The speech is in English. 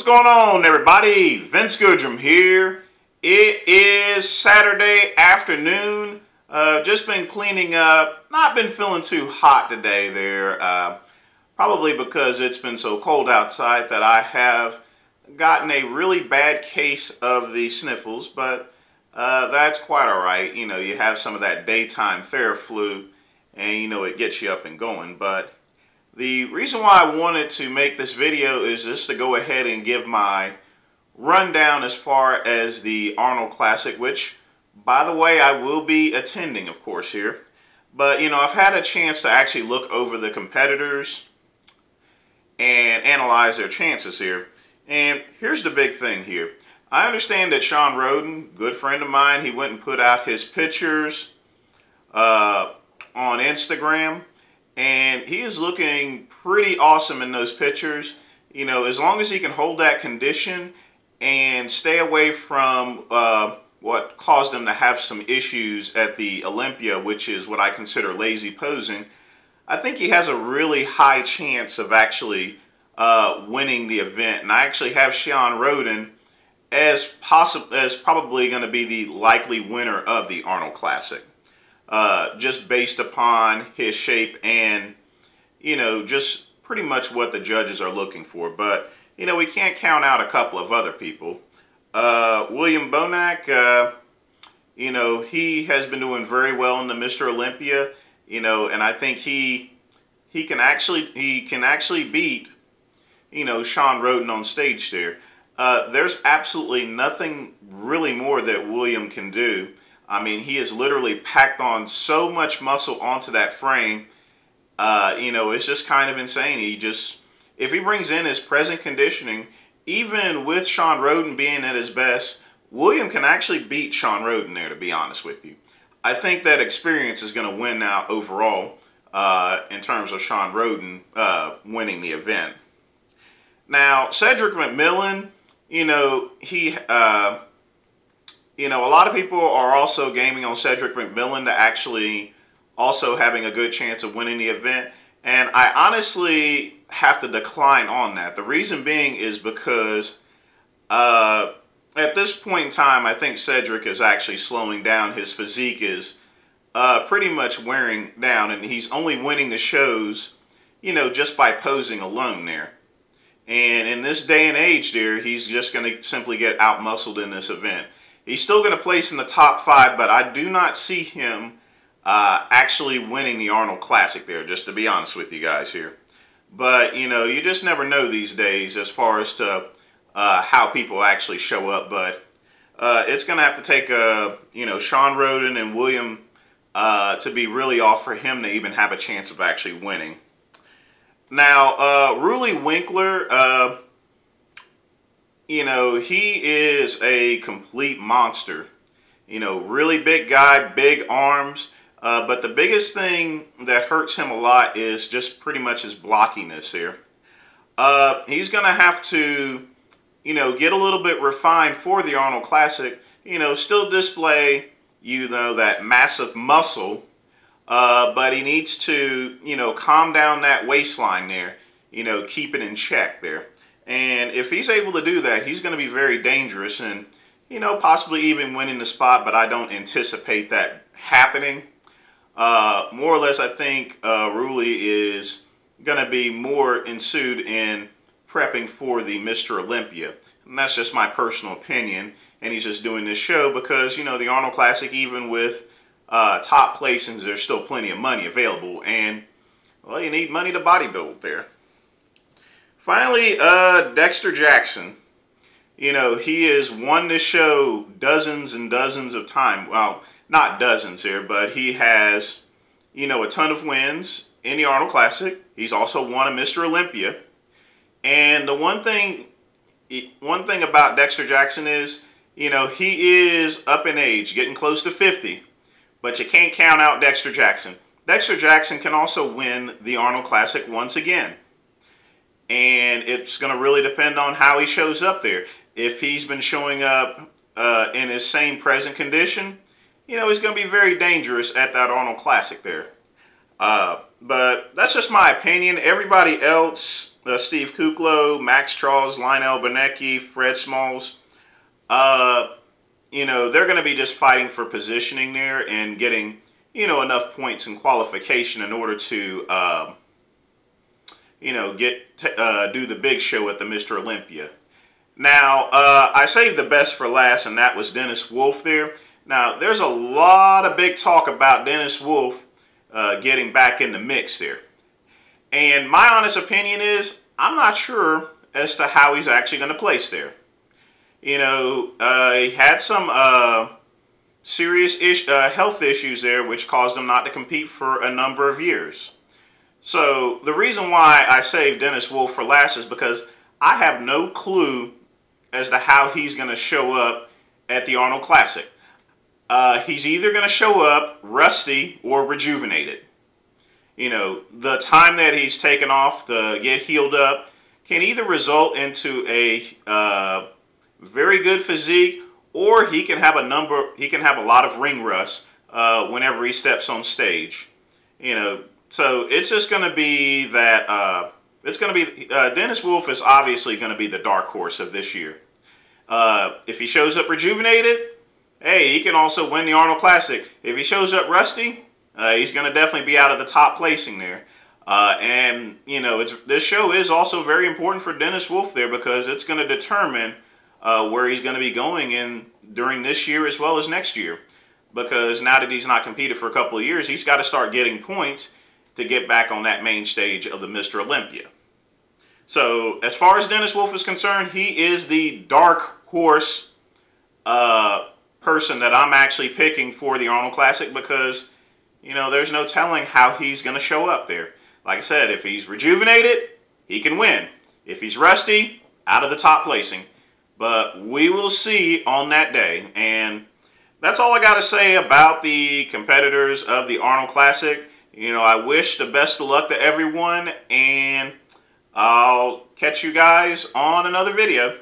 What's going on, everybody? Vince Goodrum here. It is Saturday afternoon. Just been cleaning up. Not been feeling too hot today there. Probably because it's been so cold outside that I have gotten a really bad case of the sniffles, but that's quite all right. You know, you have some of that daytime Theraflu, and you know it gets you up and going. But the reason why I wanted to make this video is just to go ahead and give my rundown as far as the Arnold Classic, which, by the way, I will be attending, of course, here. But, you know, I've had a chance to actually look over the competitors and analyze their chances here. And here's the big thing here. I understand that Shawn Rhoden, good friend of mine, he went and put out his pictures on Instagram. And he is looking pretty awesome in those pictures. You know, as long as he can hold that condition and stay away from what caused him to have some issues at the Olympia, which is what I consider lazy posing, I think he has a really high chance of actually winning the event. And I actually have Shawn Rhoden as probably going to be the likely winner of the Arnold Classic. Just based upon his shape and, you know, just pretty much what the judges are looking for. But, you know, we can't count out a couple of other people. William Bhowmick, you know, he has been doing very well in the Mr. Olympia, you know, and I think he can actually beat, you know, Shawn Rhoden on stage there. There's absolutely nothing really more that William can do. I mean, he has literally packed on so much muscle onto that frame. You know, it's just kind of insane. If he brings in his present conditioning, even with Shawn Rhoden being at his best, William can actually beat Shawn Rhoden there, to be honest with you. I think that experience is going to win out overall in terms of Shawn Rhoden winning the event. Now, Cederick Mcmillian, you know, you know, a lot of people are also gaming on Cederick Mcmillian to actually also having a good chance of winning the event. And I honestly have to decline on that. The reason being is because at this point in time, I think Cedric is actually slowing down. His physique is pretty much wearing down, and he's only winning the shows, you know, just by posing alone there. And in this day and age there, he's just going to simply get out-muscled in this event. He's still going to place in the top 5, but I do not see him actually winning the Arnold Classic there, just to be honest with you guys here. But, you know, you just never know these days as far as to how people actually show up. But it's going to have to take, you know, Shawn Rhoden and William to be really off for him to even have a chance of actually winning. Now, Rudy Winkler, you know, he is a complete monster. You know, really big guy, big arms. But the biggest thing that hurts him a lot is just pretty much his blockiness here. He's going to have to, you know, get a little bit refined for the Arnold Classic. You know, still display, you know, that massive muscle. But he needs to, you know, calm down that waistline there. You know, keep it in check there. And if he's able to do that, he's going to be very dangerous and, you know, possibly even winning the spot, but I don't anticipate that happening. More or less, I think Rudy is going to be more ensued in prepping for the Mr. Olympia. And that's just my personal opinion. And he's just doing this show because, you know, the Arnold Classic, even with top placings, there's still plenty of money available. And, well, you need money to bodybuild there. Finally, Dexter Jackson. You know, he has won this show dozens and dozens of times. Well, not dozens here, but he has, you know, a ton of wins in the Arnold Classic. He's also won a Mr. Olympia. And the one thing about Dexter Jackson is, you know, he is up in age, getting close to 50. But you can't count out Dexter Jackson. Dexter Jackson can also win the Arnold Classic once again. And it's going to really depend on how he shows up there. If he's been showing up in his same present condition, you know, he's going to be very dangerous at that Arnold Classic there. But that's just my opinion. Everybody else, Steve Kuklo, Max Charles, Lionel Bernecki, Fred Smalls, you know, they're going to be just fighting for positioning there and getting, you know, enough points and qualification in order to, you know, do the big show at the Mr. Olympia. Now, I saved the best for last, and that was Dennis Wolf there. Now, there's a lot of big talk about Dennis Wolf getting back in the mix there. And my honest opinion is, I'm not sure as to how he's actually going to place there. You know, he had some serious health issues there, which caused him not to compete for a number of years. So the reason why I saved Dennis Wolf for last is because I have no clue as to how he's going to show up at the Arnold Classic. He's either going to show up rusty or rejuvenated. You know, the time that he's taken off to get healed up can either result into a very good physique, or he can have a lot of ring rust whenever he steps on stage. You know, so it's just going to be that Dennis Wolf is obviously going to be the dark horse of this year. If he shows up rejuvenated, hey, he can also win the Arnold Classic. If he shows up rusty, he's going to definitely be out of the top placing there. And, you know, this show is also very important for Dennis Wolf there, because it's going to determine where he's going to be going during this year as well as next year. Because now that he's not competed for a couple of years, he's got to start getting points to get back on that main stage of the Mr. Olympia. So, as far as Dennis Wolf is concerned, he is the dark horse person that I'm actually picking for the Arnold Classic, because, you know, there's no telling how he's going to show up there. Like I said, if he's rejuvenated, he can win. If he's rusty, out of the top placing. But we will see on that day. And that's all I got to say about the competitors of the Arnold Classic. You know, I wish the best of luck to everyone, and I'll catch you guys on another video.